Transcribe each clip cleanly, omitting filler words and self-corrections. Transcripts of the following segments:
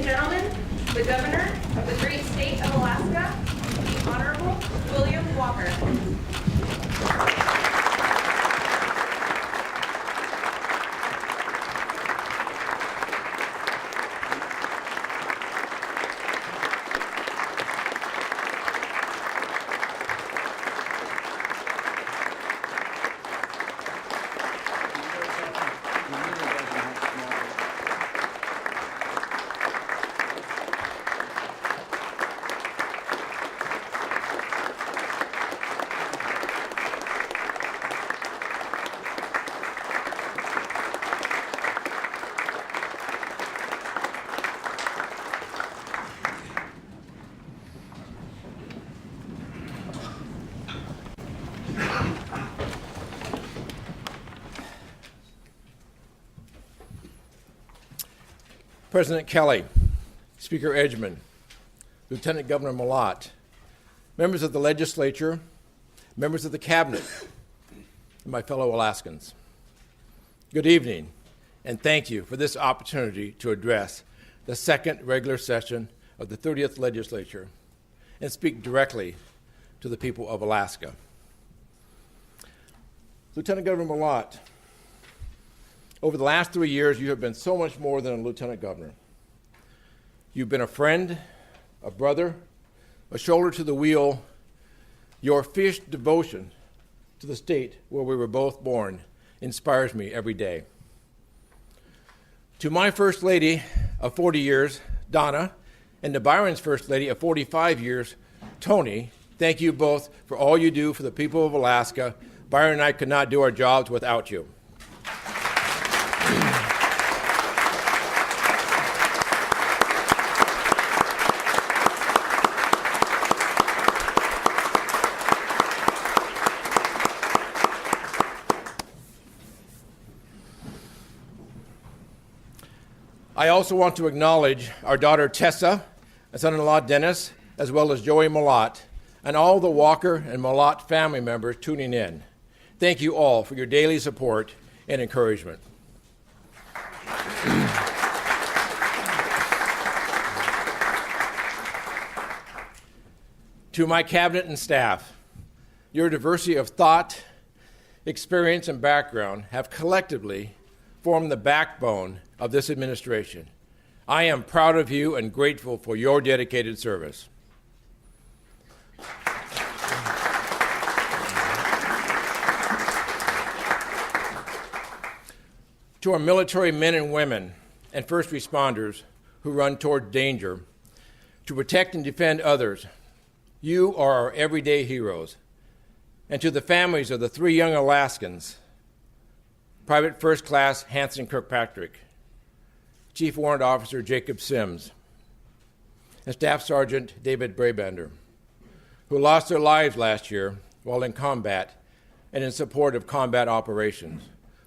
and gentlemen, the Governor of the great state of Alaska, the Honorable William Walker. President Kelly, Speaker Edgman, Lieutenant Governor Malott, members of the legislature, members of the cabinet, and my fellow Alaskans. Good evening, and thank you for this opportunity to address the second regular session of the 30th legislature and speak directly to the people of Alaska. Lieutenant Governor Malott, over the last 3 years, you have been so much more than a lieutenant governor. You've been a friend, a brother, a shoulder to the wheel. Your fierce devotion to the state where we were both born inspires me every day. To my First Lady of 40 years, Donna, and to Byron's First Lady of 45 years, Tony, thank you both for all you do for the people of Alaska. Byron and I could not do our jobs without you. I also want to acknowledge our daughter Tessa, and son-in-law Dennis, as well as Joey Malott, and all the Walker and Malott family members tuning in. Thank you all for your daily support and encouragement. To my cabinet and staff, your diversity of thought, experience, and background have collectively formed the backbone of this administration. I am proud of you and grateful for your dedicated service. To our military men and women and first responders who run toward danger to protect and defend others, you are our everyday heroes. And to the families of the 3 young Alaskans, Private First Class Hanson Kirkpatrick, Chief Warrant Officer Jacob Sims, and Staff Sergeant David Brabander, who lost their lives last year while in combat and in support of combat operations,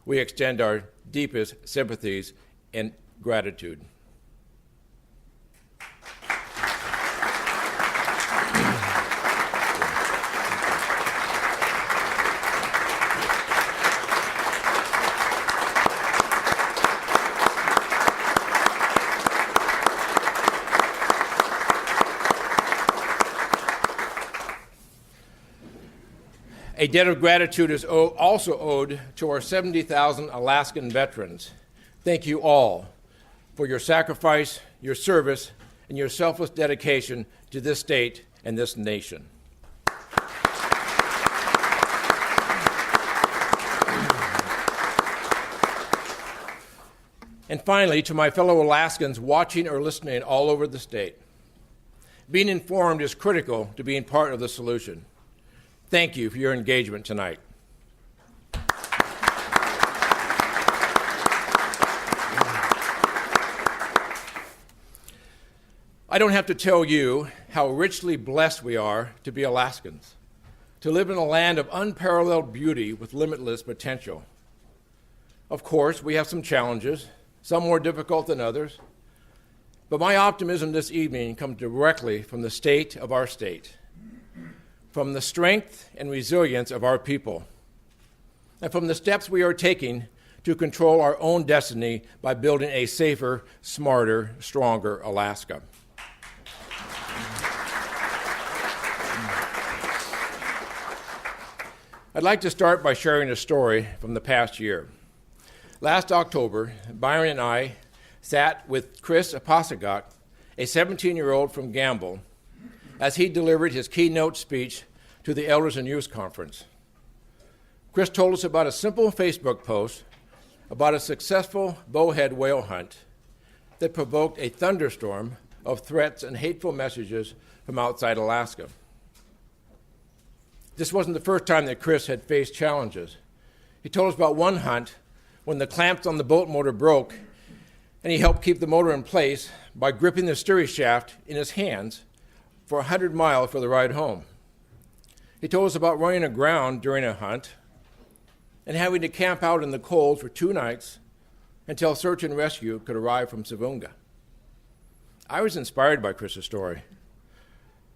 we extend our deepest sympathies and gratitude. A debt of gratitude is also owed to our 70,000 Alaskan veterans. Thank you all for your sacrifice, your service, and your selfless dedication to this state and this nation. And finally, to my fellow Alaskans watching or listening all over the state, being informed is critical to being part of the solution. Thank you for your engagement tonight. I don't have to tell you how richly blessed we are to be Alaskans, to live in a land of unparalleled beauty with limitless potential. Of course, we have some challenges, some more difficult than others, but my optimism this evening comes directly from the state of our state, from the strength and resilience of our people, and from the steps we are taking to control our own destiny by building a safer, smarter, stronger Alaska. I'd like to start by sharing a story from the past year. Last October, Byron and I sat with Chris Apasigat, a 17-year-old from Gamble, as he delivered his keynote speech to the Elders and Youth Conference. Chris told us about a simple Facebook post about a successful bowhead whale hunt that provoked a thunderstorm of threats and hateful messages from outside Alaska. This wasn't the first time that Chris had faced challenges. He told us about one hunt when the clamps on the boat motor broke, and he helped keep the motor in place by gripping the steering shaft in his hands for 100 miles for the ride home. He told us about running aground during a hunt and having to camp out in the cold for 2 nights until search and rescue could arrive from Savunga. I was inspired by Chris's story.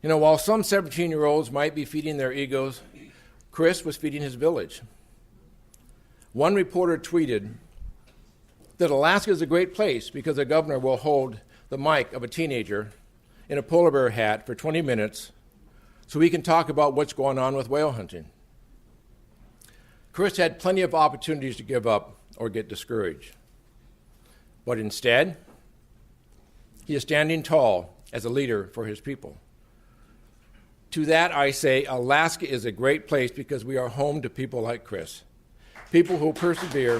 You know, while some 17-year-olds might be feeding their egos, Chris was feeding his village. One reporter tweeted that Alaska is a great place because the governor will hold the mic of a teenager in a polar bear hat for 20 minutes so he can talk about what's going on with whale hunting. Chris had plenty of opportunities to give up or get discouraged. But instead, he is standing tall as a leader for his people. To that I say, Alaska is a great place because we are home to people like Chris, people who persevere,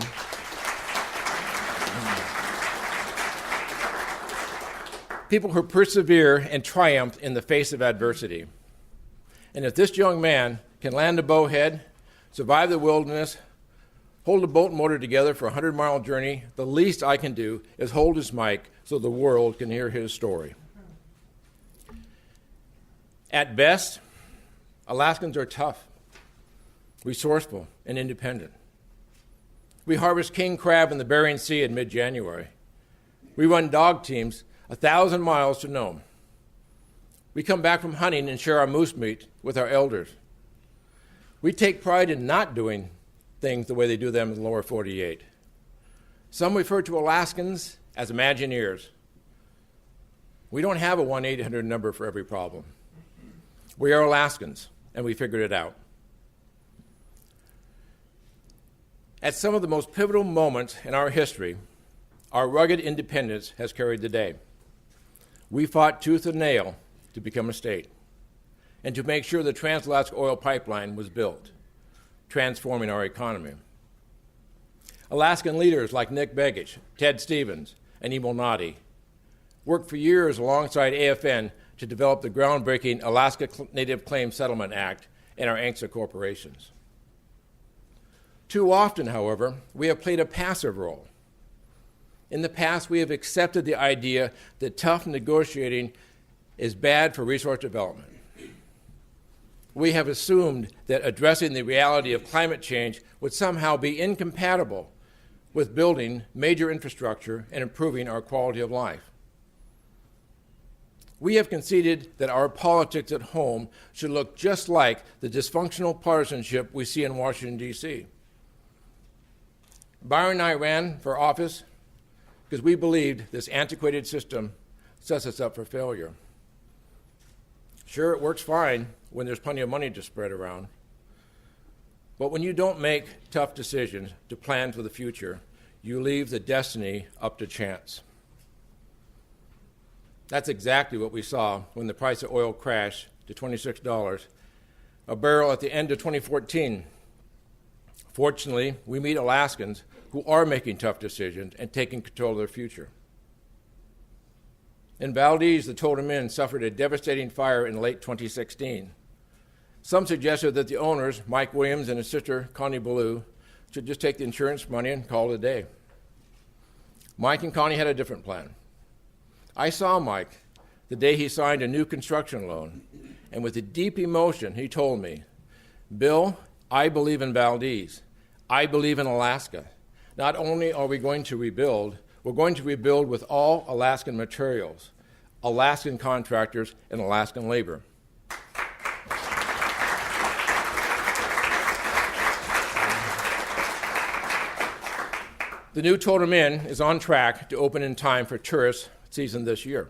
and triumph in the face of adversity. And if this young man can land a bowhead, survive the wilderness, hold a boat motor together for a 100-mile journey, the least I can do is hold his mic so the world can hear his story. At best, Alaskans are tough, resourceful, and independent. We harvest king crab in the Bering Sea in mid-January. We run dog teams 1,000 miles to Nome. We come back from hunting and share our moose meat with our elders. We take pride in not doing things the way they do them in the lower 48. Some refer to Alaskans as Imagineers. We don't have a 1-800 number for every problem. We are Alaskans, and we figured it out. At some of the most pivotal moments in our history, our rugged independence has carried the day. We fought tooth and nail to become a state and to make sure the Trans-Alaska Oil Pipeline was built, transforming our economy. Alaskan leaders like Nick Begich, Ted Stevens, and Emil Noddy worked for years alongside AFN to develop the groundbreaking Alaska Native Claims Settlement Act and our ANCSA corporations. Too often, however, we have played a passive role. In the past, we have accepted the idea that tough negotiating is bad for resource development. We have assumed that addressing the reality of climate change would somehow be incompatible with building major infrastructure and improving our quality of life. We have conceded that our politics at home should look just like the dysfunctional partisanship we see in Washington, D.C. Byron and I ran for office because we believed this antiquated system sets us up for failure. Sure, it works fine when there's plenty of money to spread around. But when you don't make tough decisions to plan for the future, you leave the destiny up to chance. That's exactly what we saw when the price of oil crashed to $26 a barrel at the end of 2014. Fortunately, we meet Alaskans who are making tough decisions and taking control of their future. In Valdez, the Totem Inn suffered a devastating fire in late 2016. Some suggested that the owners, Mike Williams and his sister, Connie Ballou, should just take the insurance money and call it a day. Mike and Connie had a different plan. I saw Mike the day he signed a new construction loan, and with a deep emotion, he told me, "Bill, I believe in Valdez. I believe in Alaska. Not only are we going to rebuild, we're going to rebuild with all Alaskan materials, Alaskan contractors, and Alaskan labor." The new Totem Inn is on track to open in time for tourist season this year.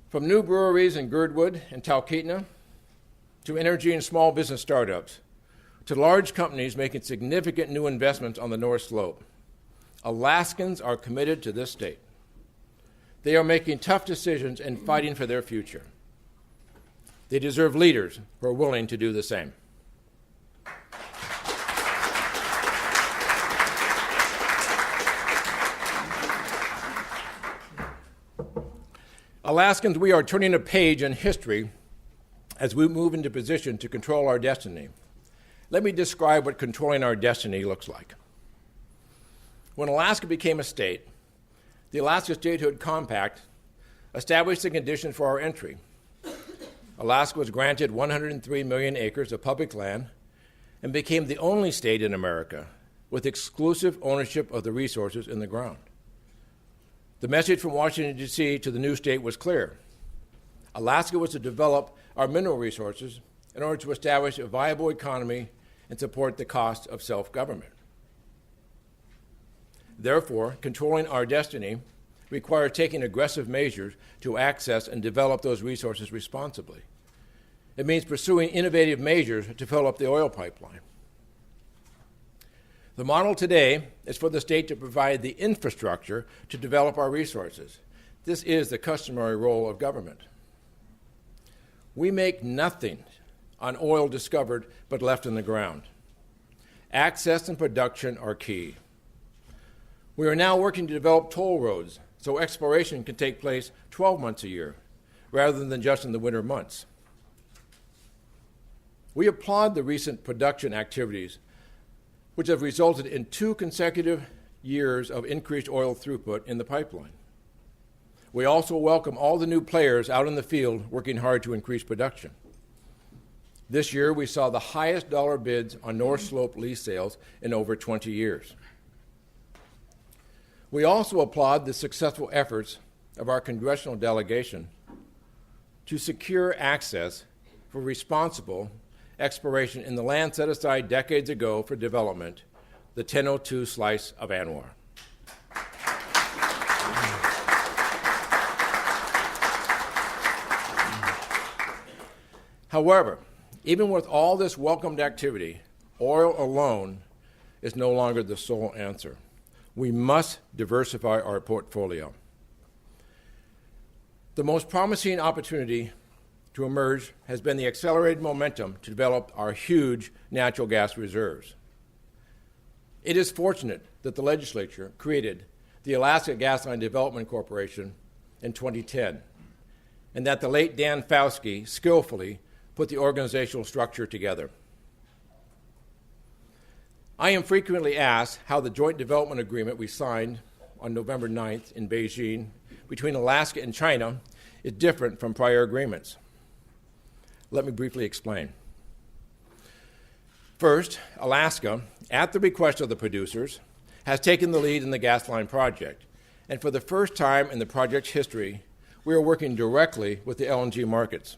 From new breweries in Girdwood and Talkeetna, to energy and small business startups, to large companies making significant new investments on the North Slope, Alaskans are committed to this state. They are making tough decisions and fighting for their future. They deserve leaders who are willing to do the same. Alaskans, we are turning a page in history as we move into position to control our destiny. Let me describe what controlling our destiny looks like. When Alaska became a state, the Alaska Statehood Compact established the conditions for our entry. Alaska was granted 103 million acres of public land and became the only state in America with exclusive ownership of the resources in the ground. The message from Washington, D.C. to the new state was clear. Alaska was to develop our mineral resources in order to establish a viable economy and support the cost of self-government. Therefore, controlling our destiny requires taking aggressive measures to access and develop those resources responsibly. It means pursuing innovative measures to fill up the oil pipeline. The model today is for the state to provide the infrastructure to develop our resources. This is the customary role of government. We make nothing on oil discovered but left in the ground. Access and production are key. We are now working to develop toll roads so exploration can take place 12 months a year rather than just in the winter months. We applaud the recent production activities which have resulted in 2 consecutive years of increased oil throughput in the pipeline. We also welcome all the new players out in the field working hard to increase production. This year, we saw the highest dollar bids on North Slope lease sales in over 20 years. We also applaud the successful efforts of our congressional delegation to secure access for responsible exploration in the land set aside decades ago for development, the 1002 slice of ANWR. However, even with all this welcomed activity, oil alone is no longer the sole answer. We must diversify our portfolio. The most promising opportunity to emerge has been the accelerated momentum to develop our huge natural gas reserves. It is fortunate that the legislature created the Alaska Gasline Development Corporation in 2010, and that the late Dan Fauske skillfully put the organizational structure together. I am frequently asked how the joint development agreement we signed on November 9th in Beijing between Alaska and China is different from prior agreements. Let me briefly explain. First, Alaska, at the request of the producers, has taken the lead in the Gasline project, and for the first time in the project's history, we are working directly with the LNG markets.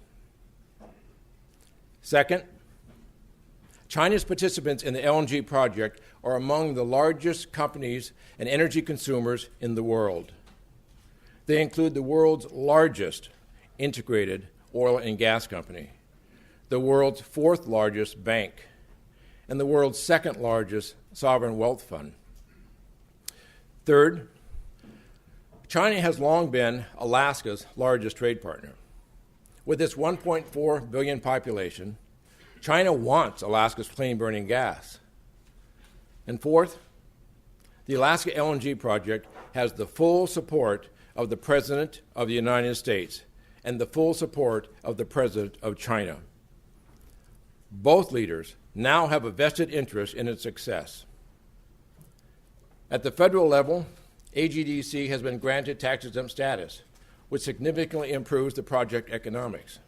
Second, China's participants in the LNG project are among the largest companies and energy consumers in the world. They include the world's largest integrated oil and gas company, the world's 4th largest bank, and the world's 2nd largest sovereign wealth fund. Third, China has long been Alaska's largest trade partner. With its 1.4 billion population, China wants Alaska's clean-burning gas. And fourth, the Alaska LNG project has the full support of the President of the United States and the full support of the President of China. Both leaders now have a vested interest in its success. At the federal level, AGDC has been granted tax-exempt status, which significantly improves the project economics.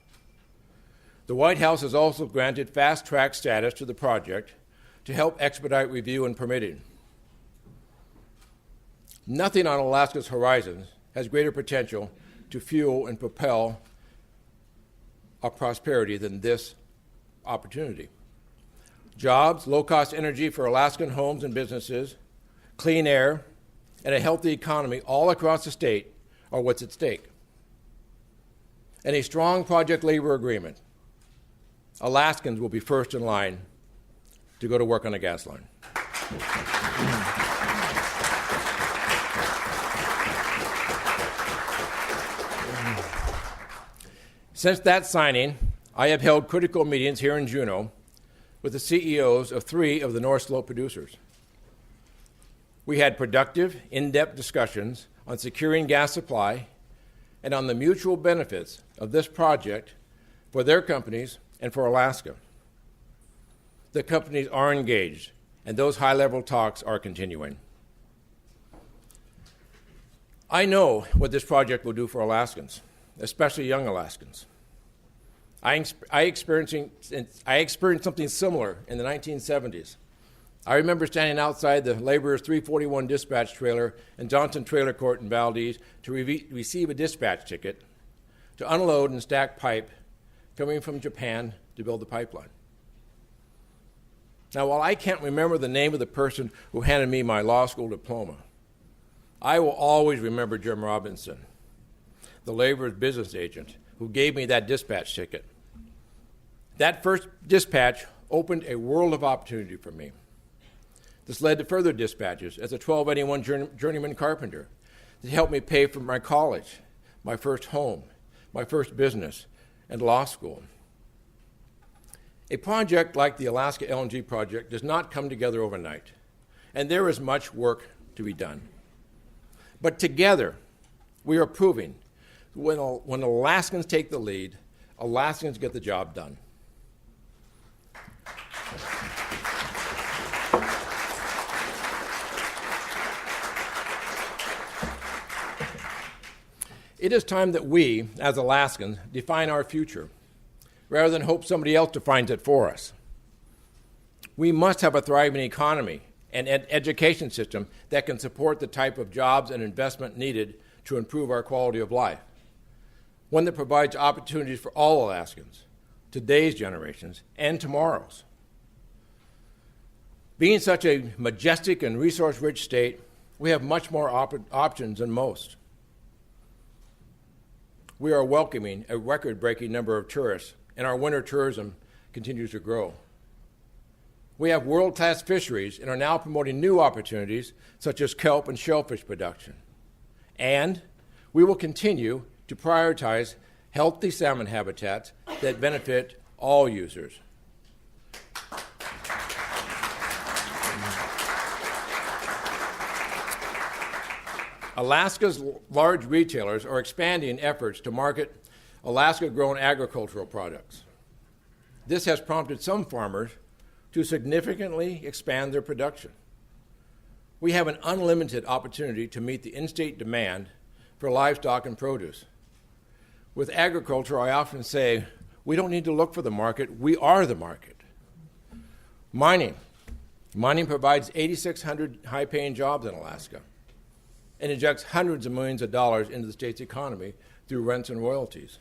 The White House has also granted fast-track status to the project to help expedite review and permitting. Nothing on Alaska's horizon has greater potential to fuel and propel our prosperity than this opportunity. Jobs, low-cost energy for Alaskan homes and businesses, clean air, and a healthy economy all across the state are what's at stake. And a strong project labor agreement, Alaskans will be first in line to go to work on a gas line. Since that signing, I have held critical meetings here in JUNEAU with the CEOs of 3 of the North Slope producers. We had productive, in-depth discussions on securing gas supply and on the mutual benefits of this project for their companies and for Alaska. The companies are engaged, and those high-level talks are continuing. I know what this project will do for Alaskans, especially young Alaskans. I experienced something similar in the 1970s. I remember standing outside the laborer's 341 dispatch trailer in Johnson Trailer Court in Valdez to receive a dispatch ticket to unload and stack pipe coming from Japan to build the pipeline. Now, while I can't remember the name of the person who handed me my law school diploma, I will always remember Jim Robinson, the laborer's business agent, who gave me that dispatch ticket. That first dispatch opened a world of opportunity for me. This led to further dispatches as a 1281 journeyman carpenter that helped me pay for my college, my first home, my first business, and law school. A project like the Alaska LNG Project does not come together overnight, and there is much work to be done. But together, we are proving when Alaskans take the lead, Alaskans get the job done. It is time that we, as Alaskans, define our future, rather than hope somebody else defines it for us. We must have a thriving economy and an education system that can support the type of jobs and investment needed to improve our quality of life, one that provides opportunities for all Alaskans, today's generations, and tomorrow's. Being such a majestic and resource-rich state, we have much more options than most. We are welcoming a record-breaking number of tourists, and our winter tourism continues to grow. We have world-class fisheries and are now promoting new opportunities such as kelp and shellfish production. And we will continue to prioritize healthy salmon habitats that benefit all users. Alaska's large retailers are expanding efforts to market Alaska-grown agricultural products. This has prompted some farmers to significantly expand their production. We have an unlimited opportunity to meet the in-state demand for livestock and produce. With agriculture, I often say, we don't need to look for the market, we are the market. Mining. Mining provides 8,600 high-paying jobs in Alaska and injects hundreds of millions of dollars into the state's economy through rents and royalties.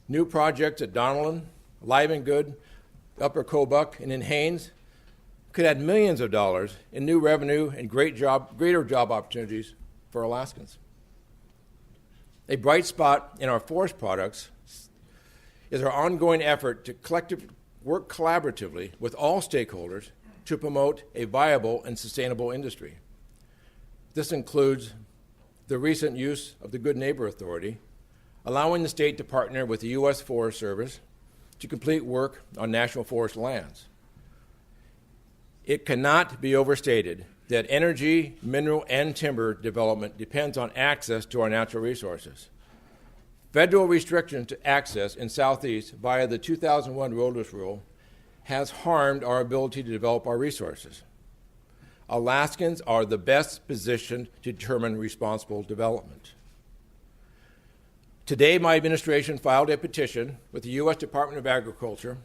New projects at Donellan, Livengood, Upper Kobuk, and in Haines could add millions of dollars in new revenue and greater job opportunities for Alaskans. A bright spot in our forest products is our ongoing effort to work collaboratively with all stakeholders to promote a viable and sustainable industry. This includes the recent use of the Good Neighbor Authority, allowing the state to partner with the U.S. Forest Service to complete work on national forest lands. It cannot be overstated that energy, mineral, and timber development depends on access to our natural resources. Federal restrictions to access in Southeast via the 2001 Roadless Rule has harmed our ability to develop our resources. Alaskans are the best positioned to determine responsible development. Today, my administration filed a petition with the U.S. Department of Agriculture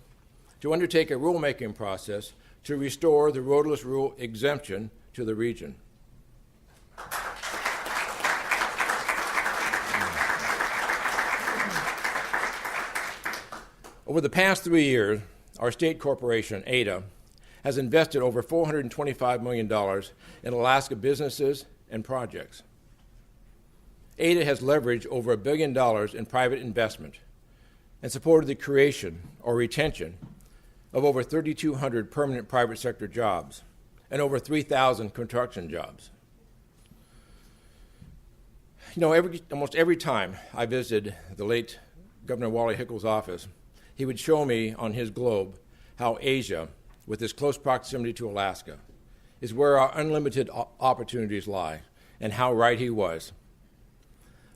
to undertake a rulemaking process to restore the Roadless Rule exemption to the region. Over the past 3 years, our state corporation, ADA, has invested over $425 million in Alaska businesses and projects. ADA has leveraged over $1 billion in private investment and supported the creation or retention of over 3,200 permanent private sector jobs and over 3,000 construction jobs. You know, almost every time I visited the late Governor Wally Hickle's office, he would show me on his globe how Asia, with its close proximity to Alaska, is where our unlimited opportunities lie, and how right he was.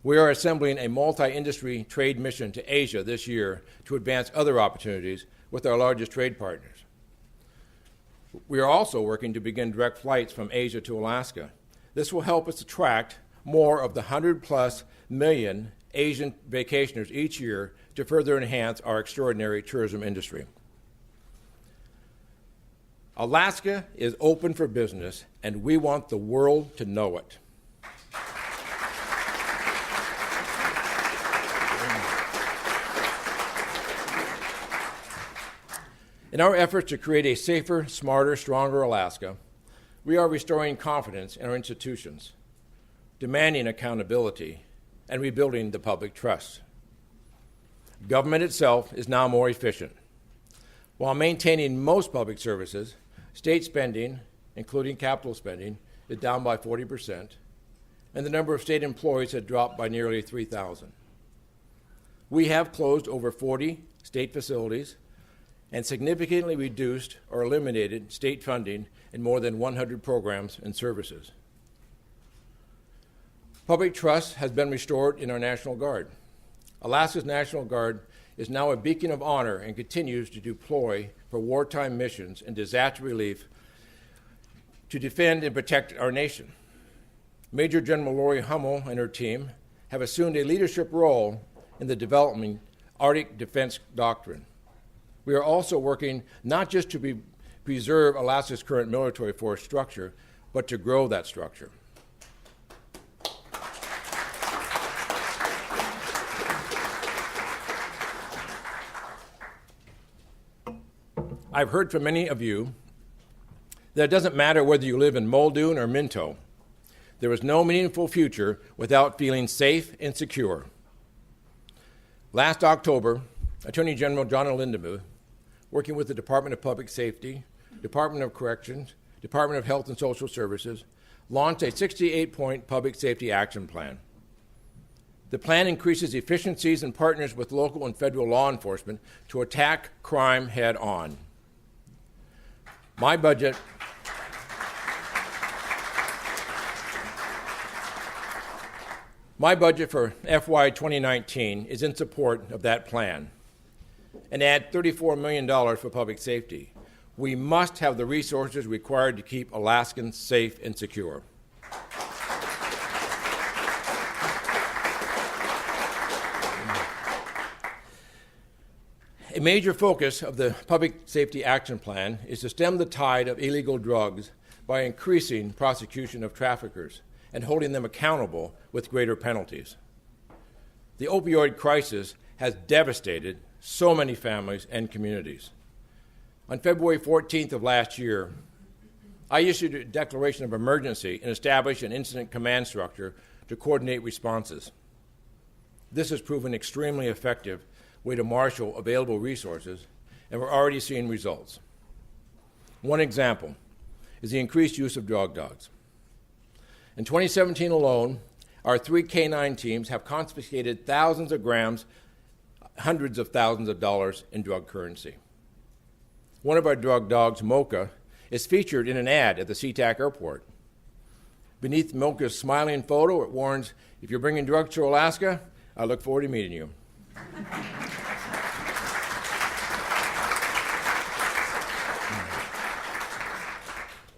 We are assembling a multi-industry trade mission to Asia this year to advance other opportunities with our largest trade partners. We are also working to begin direct flights from Asia to Alaska. This will help us attract more of the 100+ million Asian vacationers each year to further enhance our extraordinary tourism industry. Alaska is open for business, and we want the world to know it. In our efforts to create a safer, smarter, stronger Alaska, we are restoring confidence in our institutions, demanding accountability, and rebuilding the public trust. Government itself is now more efficient. While maintaining most public services, state spending, including capital spending, is down by 40%, and the number of state employees had dropped by nearly 3,000. We have closed over 40 state facilities and significantly reduced or eliminated state funding in more than 100 programs and services. Public trust has been restored in our National Guard. Alaska's National Guard is now a beacon of honor and continues to deploy for wartime missions and disaster relief to defend and protect our nation. Major General Lori Hummel and her team have assumed a leadership role in the development Arctic Defense Doctrine. We are also working not just to preserve Alaska's current military force structure, but to grow that structure. I've heard from many of you that it doesn't matter whether you live in Muldoon or Minto. There is no meaningful future without feeling safe and secure. Last October, Attorney General John Lindemuth, working with the Department of Public Safety, Department of Corrections, Department of Health and Social Services, launched a 68-point public safety action plan. The plan increases efficiencies and partners with local and federal law enforcement to attack crime head on. My budget for FY 2019 is in support of that plan and add $34 million for public safety. We must have the resources required to keep Alaskans safe and secure. A major focus of the Public Safety Action Plan is to stem the tide of illegal drugs by increasing prosecution of traffickers and holding them accountable with greater penalties. The opioid crisis has devastated so many families and communities. On February 14th of last year, I issued a declaration of emergency and established an incident command structure to coordinate responses. This has proven extremely effective way to marshal available resources, and we're already seeing results. One example is the increased use of drug dogs. In 2017 alone, our 3 K-9 teams have confiscated thousands of grams, hundreds of thousands of dollars in drug currency. One of our drug dogs, Mocha, is featured in an ad at the SeaTac airport. Beneath Mocha's smiling photo, it warns, "If you're bringing drugs to Alaska, I look forward to meeting you."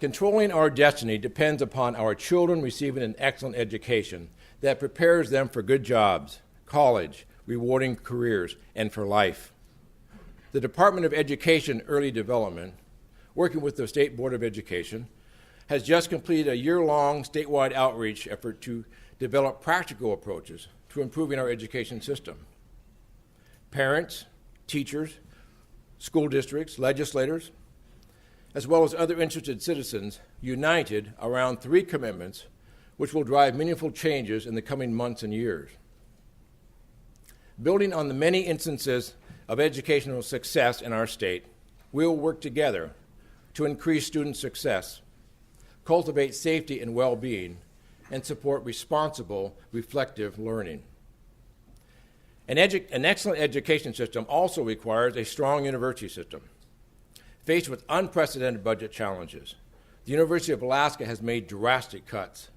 Controlling our destiny depends upon our children receiving an excellent education that prepares them for good jobs, college, rewarding careers, and for life. The Department of Education Early Development, working with the State Board of Education, has just completed a year-long statewide outreach effort to develop practical approaches to improving our education system. Parents, teachers, school districts, legislators, as well as other interested citizens, united around 3 commitments which will drive meaningful changes in the coming months and years. Building on the many instances of educational success in our state, we will work together to increase student success, cultivate safety and well-being, and support responsible, reflective learning. An excellent education system also requires a strong university system. Faced with unprecedented budget challenges, the University of Alaska has made drastic cuts.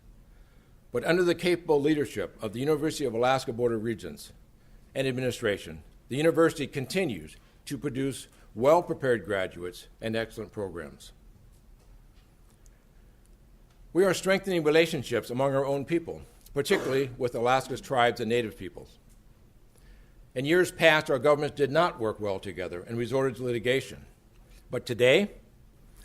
But under the capable leadership of the University of Alaska Board of Regents and administration, the university continues to produce well-prepared graduates and excellent programs. We are strengthening relationships among our own people, particularly with Alaska's tribes and native peoples. In years past, our governments did not work well together and resorted to litigation. But today,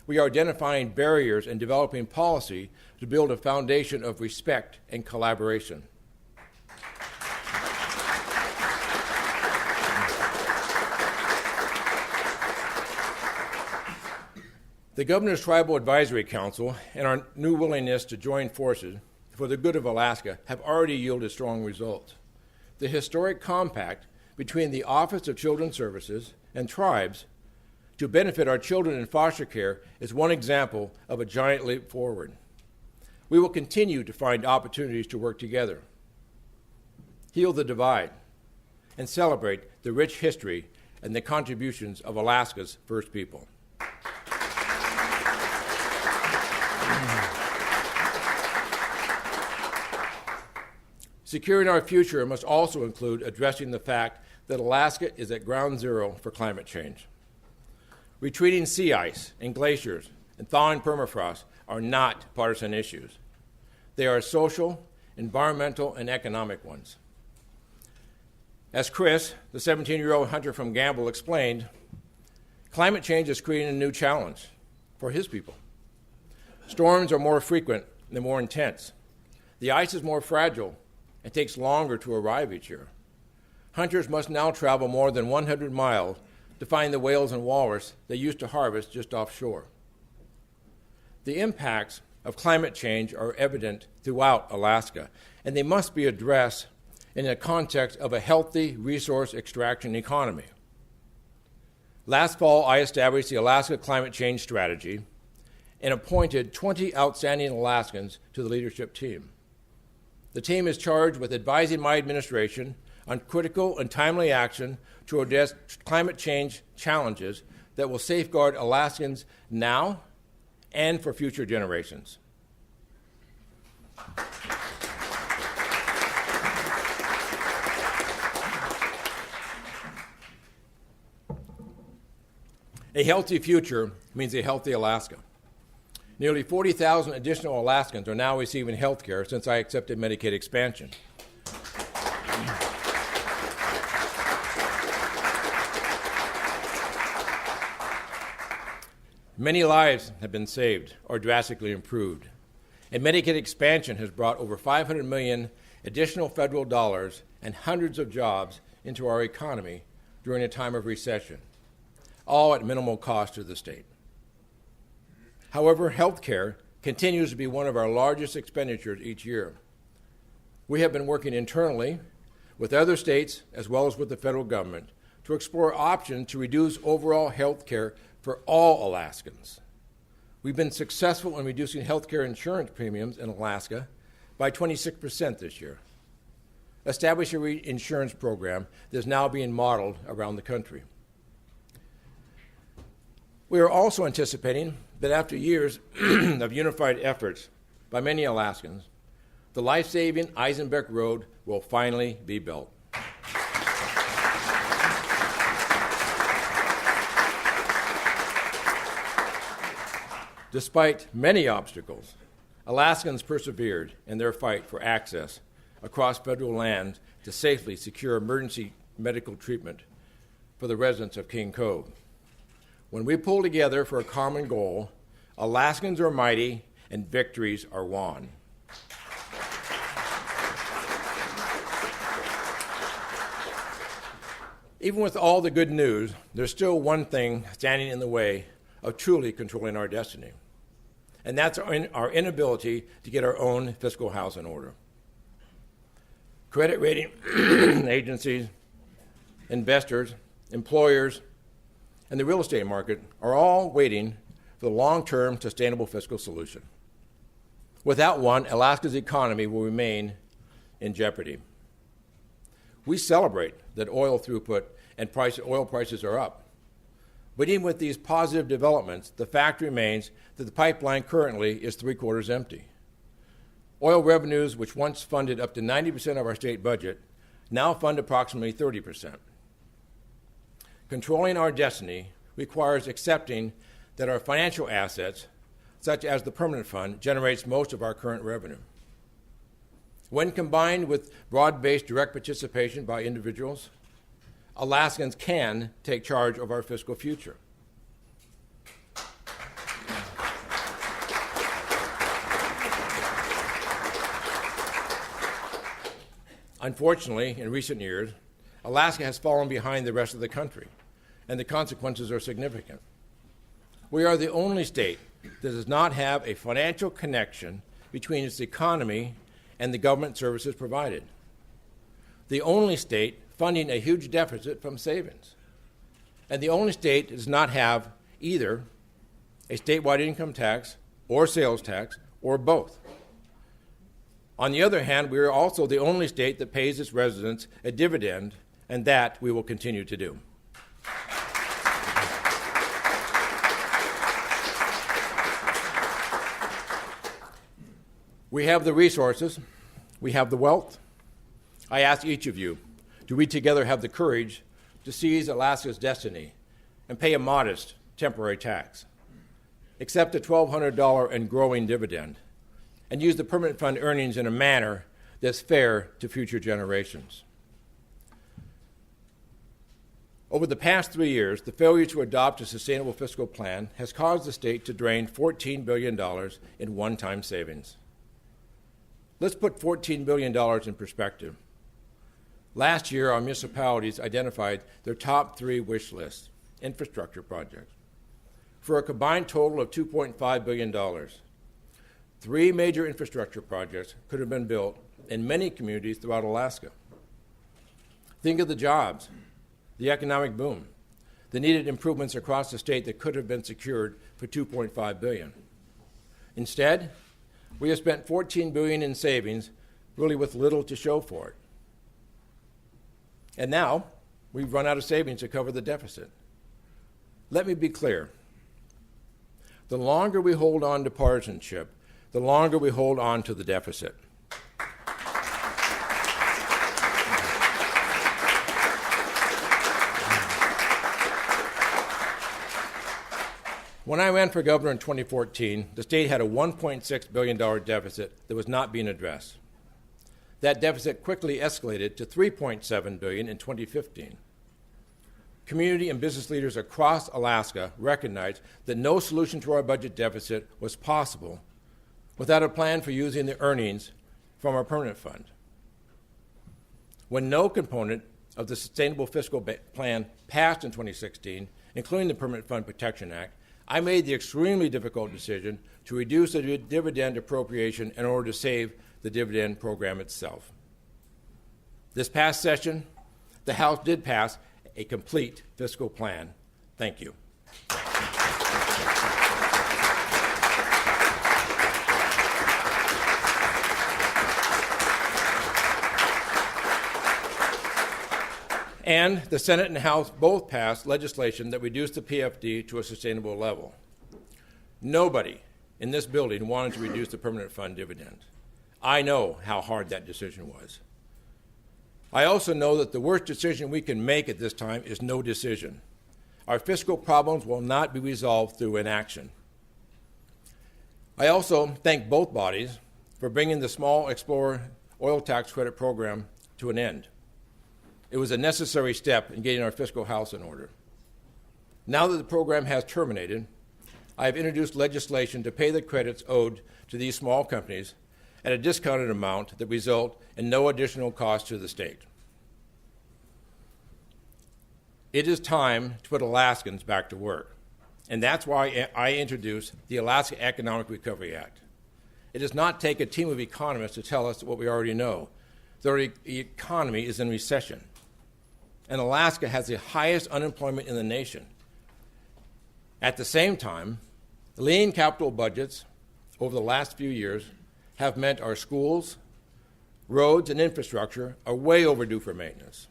we are identifying barriers and developing policy to build a foundation of respect and collaboration. The Governor's Tribal Advisory Council and our new willingness to join forces for the good of Alaska have already yielded strong results. The historic compact between the Office of Children's Services and tribes to benefit our children in foster care is one example of a giant leap forward. We will continue to find opportunities to work together, heal the divide, and celebrate the rich history and the contributions of Alaska's First People. Securing our future must also include addressing the fact that Alaska is at ground zero for climate change. Retreating sea ice and glaciers and thawing permafrost are not partisan issues. They are social, environmental, and economic ones. As Chris, the 17-year-old hunter from Gamble, explained, climate change is creating a new challenge for his people. Storms are more frequent and more intense. The ice is more fragile and takes longer to arrive each year. Hunters must now travel more than 100 miles to find the whales and walrus they used to harvest just offshore. The impacts of climate change are evident throughout Alaska, and they must be addressed in the context of a healthy resource extraction economy. Last fall, I established the Alaska Climate Change Strategy and appointed 20 outstanding Alaskans to the leadership team. The team is charged with advising my administration on critical and timely action to address climate change challenges that will safeguard Alaskans now and for future generations. A healthy future means a healthy Alaska. Nearly 40,000 additional Alaskans are now receiving health care since I accepted Medicaid expansion. Many lives have been saved or drastically improved, and Medicaid expansion has brought over $500 million additional federal dollars and hundreds of jobs into our economy during a time of recession, all at minimal cost to the state. However, health care continues to be one of our largest expenditures each year. We have been working internally with other states as well as with the federal government to explore options to reduce overall health care for all Alaskans. We've been successful in reducing health care insurance premiums in Alaska by 26% this year, establishing a reinsurance program that is now being modeled around the country. We are also anticipating that after years of unified efforts by many Alaskans, the life-saving Eisenbeck Road will finally be built. Despite many obstacles, Alaskans persevered in their fight for access across federal lands to safely secure emergency medical treatment for the residents of King Cove. When we pull together for a common goal, Alaskans are mighty and victories are won. Even with all the good news, there's still one thing standing in the way of truly controlling our destiny. And that's our inability to get our own fiscal house in order. Credit rating agencies, investors, employers, and the real estate market are all waiting for the long-term sustainable fiscal solution. Without one, Alaska's economy will remain in jeopardy. We celebrate that oil throughput and oil prices are up. But even with these positive developments, the fact remains that the pipeline currently is 3/4 empty. Oil revenues, which once funded up to 90% of our state budget, now fund approximately 30%. Controlling our destiny requires accepting that our financial assets, such as the permanent fund, generates most of our current revenue. When combined with broad-based direct participation by individuals, Alaskans can take charge of our fiscal future. Unfortunately, in recent years, Alaska has fallen behind the rest of the country, and the consequences are significant. We are the only state that does not have a financial connection between its economy and the government services provided. The only state funding a huge deficit from savings. And the only state that does not have either a statewide income tax or sales tax or both. On the other hand, we are also the only state that pays its residents a dividend, and that we will continue to do. We have the resources, we have the wealth. I ask each of you, do we together have the courage to seize Alaska's destiny and pay a modest temporary tax, accept a $1,200 and growing dividend, and use the permanent fund earnings in a manner that's fair to future generations? Over the past 3 years, the failure to adopt a sustainable fiscal plan has caused the state to drain $14 billion in one-time savings. Let's put $14 billion in perspective. Last year, our municipalities identified their top 3 wish lists, infrastructure projects, for a combined total of $2.5 billion. 3 major infrastructure projects could have been built in many communities throughout Alaska. Think of the jobs, the economic boom, the needed improvements across the state that could have been secured for $2.5 billion. Instead, we have spent $14 billion in savings, really with little to show for it. And now, we've run out of savings to cover the deficit. Let me be clear. The longer we hold on to partisanship, the longer we hold on to the deficit. When I ran for governor in 2014, the state had a $1.6 billion deficit that was not being addressed. That deficit quickly escalated to $3.7 billion in 2015. Community and business leaders across Alaska recognized that no solution to our budget deficit was possible without a plan for using the earnings from our permanent fund. When no component of the Sustainable Fiscal Plan passed in 2016, including the Permanent Fund Protection Act, I made the extremely difficult decision to reduce the dividend appropriation in order to save the dividend program itself. This past session, the House did pass a complete fiscal plan. Thank you. And the Senate and House both passed legislation that reduced the PFD to a sustainable level. Nobody in this building wanted to reduce the permanent fund dividend. I know how hard that decision was. I also know that the worst decision we can make at this time is no decision. Our fiscal problems will not be resolved through inaction. I also thank both bodies for bringing the Small Explorer Oil Tax Credit Program to an end. It was a necessary step in getting our fiscal house in order. Now that the program has terminated, I have introduced legislation to pay the credits owed to these small companies at a discounted amount that result in no additional cost to the state. It is time to put Alaskans back to work. And that's why I introduced the Alaska Economic Recovery Act. It does not take a team of economists to tell us what we already know. The economy is in recession, and Alaska has the highest unemployment in the nation. At the same time, lean capital budgets over the last few years have meant our schools, roads, and infrastructure are way overdue for maintenance.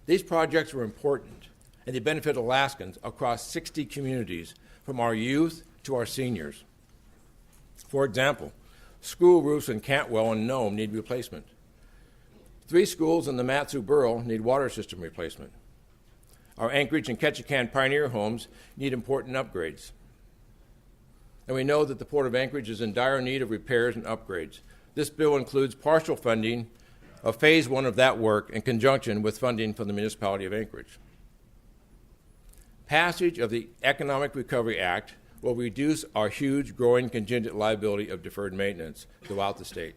These projects were important, and they benefit Alaskans across 60 communities, from our youth to our seniors. For example, school roofs in Cantwell and Nome need replacement. 3 schools in the Mat-Su-Borough need water system replacement. Our Anchorage and Ketchikan Pioneer homes need important upgrades. And we know that the Port of Anchorage is in dire need of repairs and upgrades. This bill includes partial funding of Phase 1 of that work in conjunction with funding from the municipality of Anchorage. Passage of the Economic Recovery Act will reduce our huge growing contingent liability of deferred maintenance throughout the state,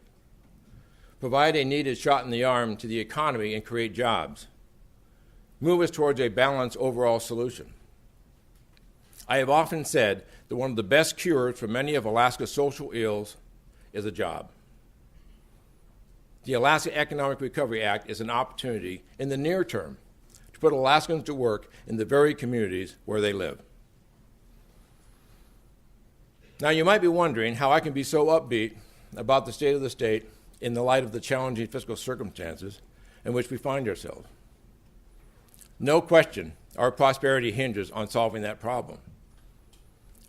provide a needed shot in the arm to the economy and create jobs, move us towards a balanced overall solution. I have often said that one of the best cures for many of Alaska's social ills is a job. The Alaska Economic Recovery Act is an opportunity in the near term to put Alaskans to work in the very communities where they live. Now, you might be wondering how I can be so upbeat about the state of the state in the light of the challenging fiscal circumstances in which we find ourselves. No question, our prosperity hinges on solving that problem.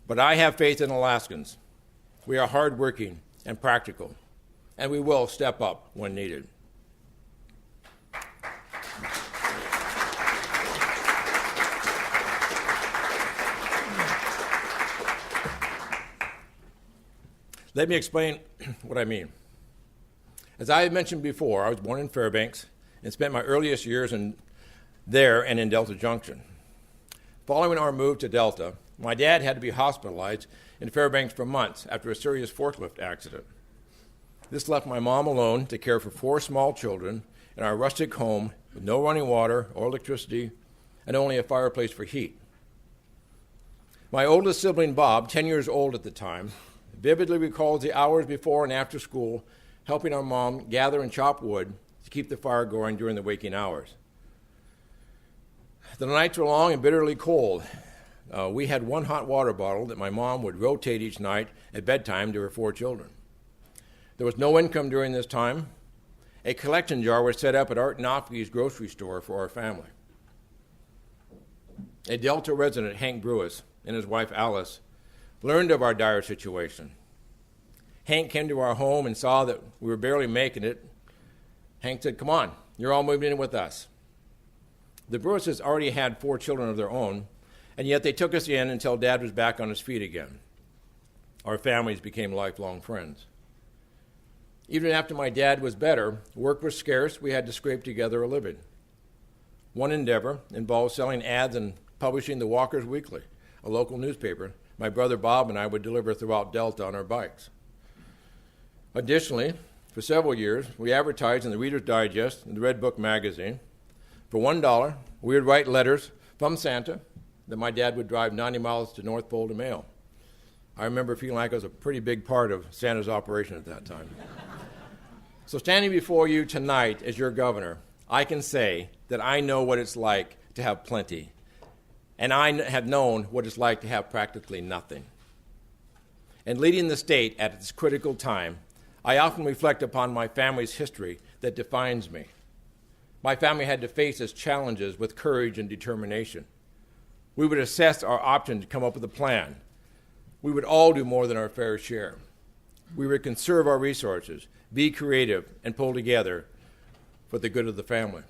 But I have faith in Alaskans. We are hardworking and practical, and we will step up when needed. Let me explain what I mean. As I had mentioned before, I was born in Fairbanks and spent my earliest years there and in Delta Junction. Following our move to Delta, my dad had to be hospitalized in Fairbanks for months after a serious forklift accident. This left my mom alone to care for 4 small children in our rustic home with no running water or electricity and only a fireplace for heat. My oldest sibling, Bob, 10 years old at the time, vividly recalls the hours before and after school helping our mom gather and chop wood to keep the fire going during the waking hours. The nights were long and bitterly cold. We had 1 hot water bottle that my mom would rotate each night at bedtime to her 4 children. There was no income during this time. A collection jar was set up at Art Nofke's grocery store for our family. A Delta resident, Hank Brewis, and his wife Alice, learned of our dire situation. Hank came to our home and saw that we were barely making it. Hank said, "Come on, you're all moving in with us." The Brewises already had 4 children of their own, and yet they took us in until Dad was back on his feet again. Our families became lifelong friends. Even after my dad was better, work was scarce. We had to scrape together a living. One endeavor involved selling ads and publishing the Walker's Weekly, a local newspaper my brother Bob and I would deliver throughout Delta on our bikes. Additionally, for several years, we advertised in the Reader's Digest and the Red Book magazine. For $1, we would write letters from Santa that my dad would drive 90 miles to North Pole to mail. I remember feeling like I was a pretty big part of Santa's operation at that time. So standing before you tonight as your governor, I can say that I know what it's like to have plenty, and I have known what it's like to have practically nothing. And leading the state at this critical time, I often reflect upon my family's history that defines me. My family had to face its challenges with courage and determination. We would assess our options to come up with a plan. We would all do more than our fair share. We would conserve our resources, be creative, and pull together for the good of the family.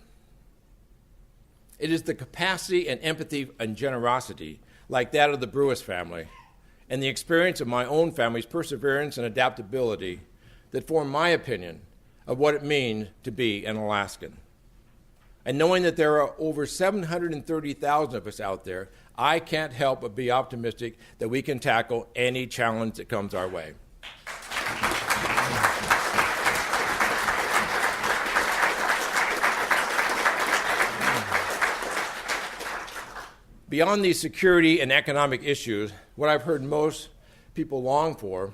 It is the capacity and empathy and generosity like that of the Brewis family and the experience of my own family's perseverance and adaptability that form my opinion of what it means to be an Alaskan. And knowing that there are over 730,000 of us out there, I can't help but be optimistic that we can tackle any challenge that comes our way. Beyond these security and economic issues, what I've heard most people long for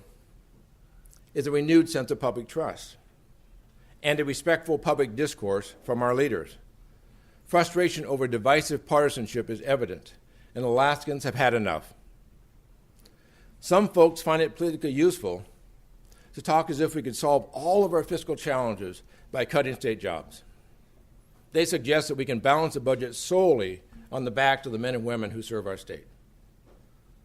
is a renewed sense of public trust and a respectful public discourse from our leaders. Frustration over divisive partisanship is evident, and Alaskans have had enough. Some folks find it politically useful to talk as if we could solve all of our fiscal challenges by cutting state jobs. They suggest that we can balance the budget solely on the backs of the men and women who serve our state.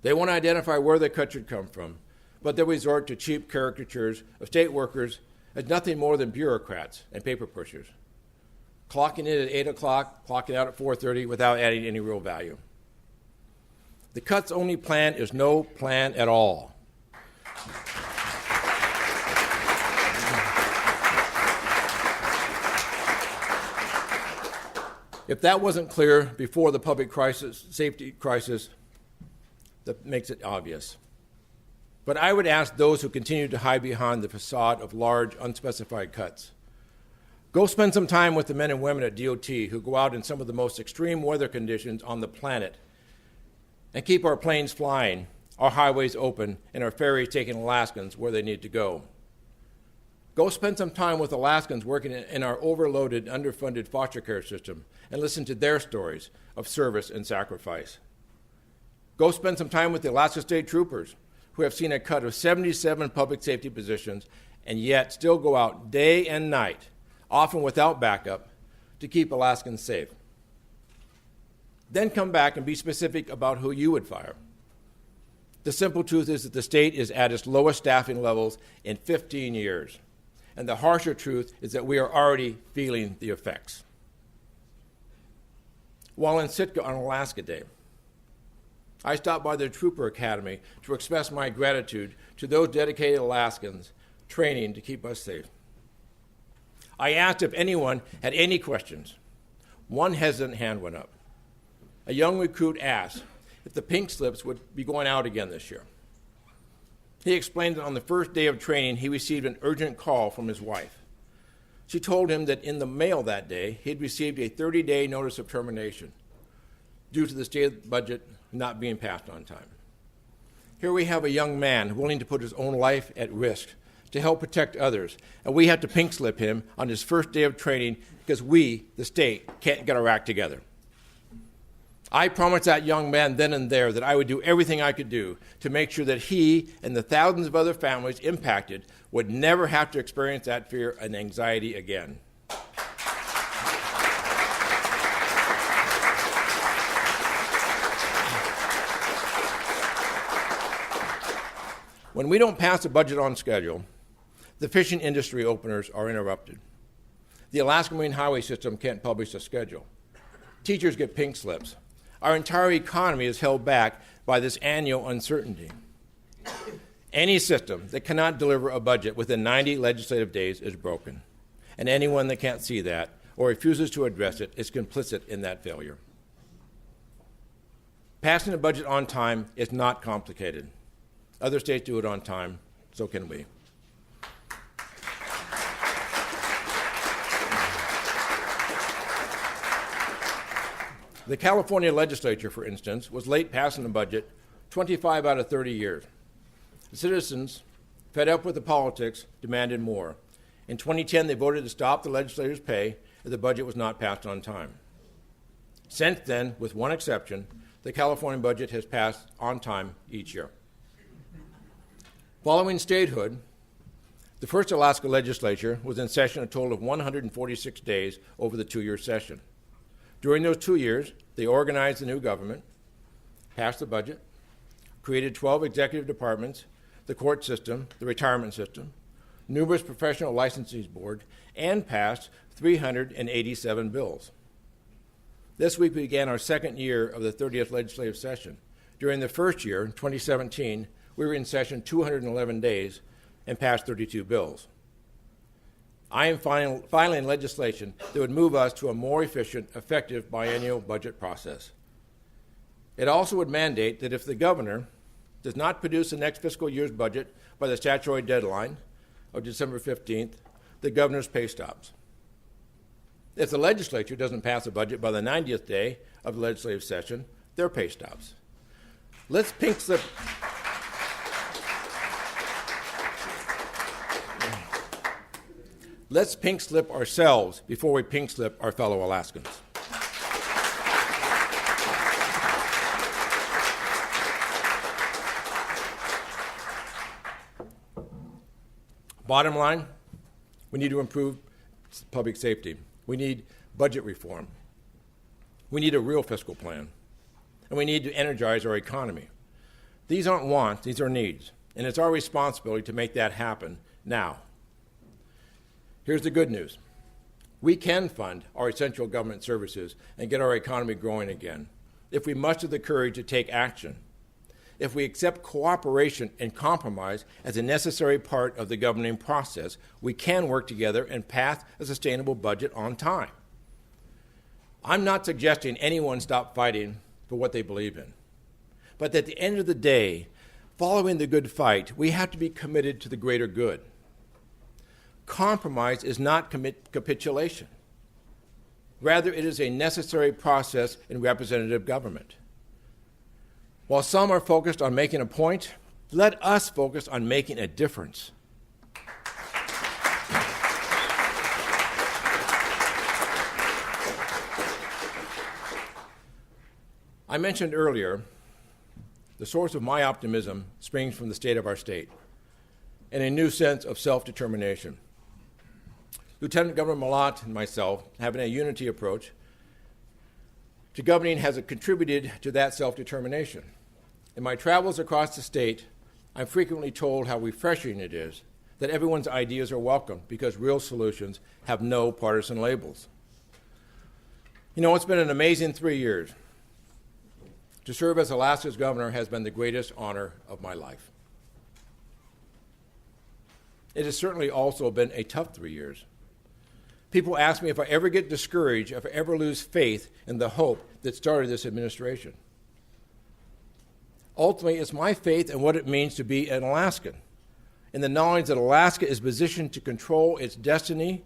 They want to identify where the cut should come from, but they resort to cheap caricatures of state workers as nothing more than bureaucrats and paper pushers, clocking in at 8 o'clock, clocking out at 4:30 without adding any real value. The cuts only plan is no plan at all. If that wasn't clear before the public safety crisis, that makes it obvious. But I would ask those who continue to hide behind the facade of large, unspecified cuts. Go spend some time with the men and women at DOT who go out in some of the most extreme weather conditions on the planet and keep our planes flying, our highways open, and our ferries taking Alaskans where they need to go. Go spend some time with Alaskans working in our overloaded, underfunded foster care system and listen to their stories of service and sacrifice. Go spend some time with the Alaska State Troopers who have seen a cut of 77 public safety positions and yet still go out day and night, often without backup, to keep Alaskans safe. Then come back and be specific about who you would fire. The simple truth is that the state is at its lowest staffing levels in 15 years. And the harsher truth is that we are already feeling the effects. While in Sitka on Alaska Day, I stopped by the Trooper Academy to express my gratitude to those dedicated Alaskans training to keep us safe. I asked if anyone had any questions. One hesitant hand went up. A young recruit asked if the pink slips would be going out again this year. He explained that on the first day of training, he received an urgent call from his wife. She told him that in the mail that day, he'd received a 30-day notice of termination due to the state budget not being passed on time. Here we have a young man willing to put his own life at risk to help protect others, and we have to pink slip him on his first day of training because we, the state, can't get our act together. I promised that young man then and there that I would do everything I could do to make sure that he and the thousands of other families impacted would never have to experience that fear and anxiety again. When we don't pass a budget on schedule, the fishing industry openers are interrupted. The Alaska Marine Highway System can't publish a schedule. Teachers get pink slips. Our entire economy is held back by this annual uncertainty. Any system that cannot deliver a budget within 90 legislative days is broken, and anyone that can't see that or refuses to address it is complicit in that failure. Passing a budget on time is not complicated. Other states do it on time, so can we. The California legislature, for instance, was late passing the budget 25 out of 30 years. The citizens, fed up with the politics, demanded more. In 2010, they voted to stop the legislators' pay if the budget was not passed on time. Since then, with one exception, the California budget has passed on time each year. Following statehood, the first Alaska legislature was in session a total of 146 days over the two-year session. During those 2 years, they organized the new government, passed the budget, created 12 executive departments, the court system, the retirement system, numerous professional licensing boards, and passed 387 bills. This week began our second year of the 30th legislative session. During the first year, 2017, we were in session 211 days and passed 32 bills. I am filing legislation that would move us to a more efficient, effective biennial budget process. It also would mandate that if the governor does not produce the next fiscal year's budget by the statutory deadline of December 15th, the governor's pay stops. If the legislature doesn't pass a budget by the 90th day of the legislative session, their pay stubs. Let's pink slip. Let's pink slip ourselves before we pink slip our fellow Alaskans. Bottom line, we need to improve public safety. We need budget reform. We need a real fiscal plan. And we need to energize our economy. These aren't wants, these are needs. And it's our responsibility to make that happen now. Here's the good news. We can fund our essential government services and get our economy growing again if we muster the courage to take action. If we accept cooperation and compromise as a necessary part of the governing process, we can work together and pass a sustainable budget on time. I'm not suggesting anyone stop fighting for what they believe in. But at the end of the day, following the good fight, we have to be committed to the greater good. Compromise is not capitulation. Rather, it is a necessary process in representative government. While some are focused on making a point, let us focus on making a difference. I mentioned earlier, the source of my optimism springs from the state of our state and a new sense of self-determination. Lieutenant Governor Malott and myself, having a unity approach to governing, has contributed to that self-determination. In my travels across the state, I'm frequently told how refreshing it is that everyone's ideas are welcome because real solutions have no partisan labels. You know, it's been an amazing 3 years. To serve as Alaska's governor has been the greatest honor of my life. It has certainly also been a tough 3 years. People ask me if I ever get discouraged, if I ever lose faith in the hope that started this administration. Ultimately, it's my faith in what it means to be an Alaskan, in the knowledge that Alaska is positioned to control its destiny,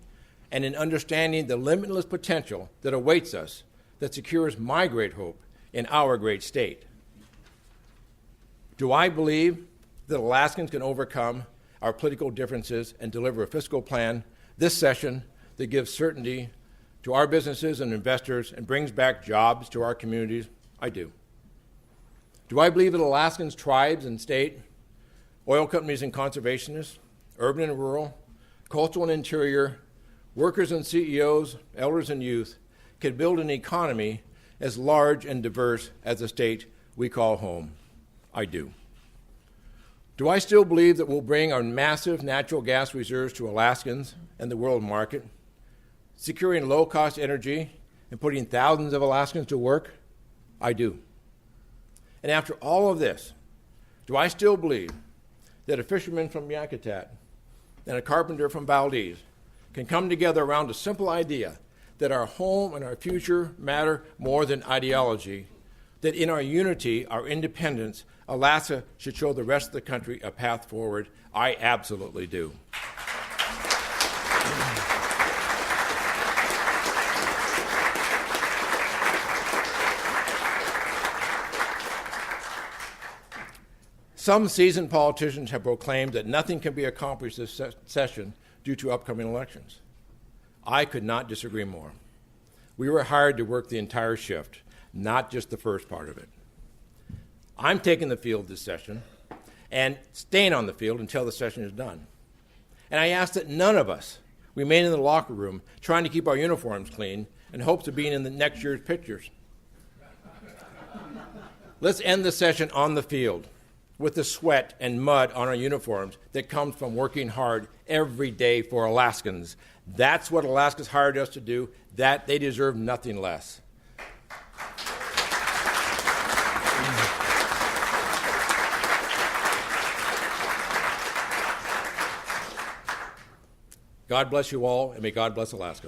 and in understanding the limitless potential that awaits us that secures my great hope in our great state. Do I believe that Alaskans can overcome our political differences and deliver a fiscal plan this session that gives certainty to our businesses and investors and brings back jobs to our communities? I do. Do I believe that Alaskans, tribes and state, oil companies and conservationists, urban and rural, coastal and interior, workers and CEOs, elders and youth can build an economy as large and diverse as the state we call home? I do. Do I still believe that we'll bring our massive natural gas reserves to Alaskans and the world market, securing low-cost energy and putting thousands of Alaskans to work? I do. And after all of this, do I still believe that a fisherman from Yakutat and a carpenter from Valdez can come together around a simple idea that our home and our future matter more than ideology, that in our unity, our independence, Alaska should show the rest of the country a path forward? I absolutely do. Some seasoned politicians have proclaimed that nothing can be accomplished this session due to upcoming elections. I could not disagree more. We were hired to work the entire shift, not just the first part of it. I'm taking the field this session and staying on the field until the session is done. And I ask that none of us remain in the locker room trying to keep our uniforms clean in hopes of being in the next year's pictures. Let's end the session on the field with the sweat and mud on our uniforms that comes from working hard every day for Alaskans. That's what Alaska's hired us to do. That they deserve nothing less. God bless you all, and may God bless Alaska.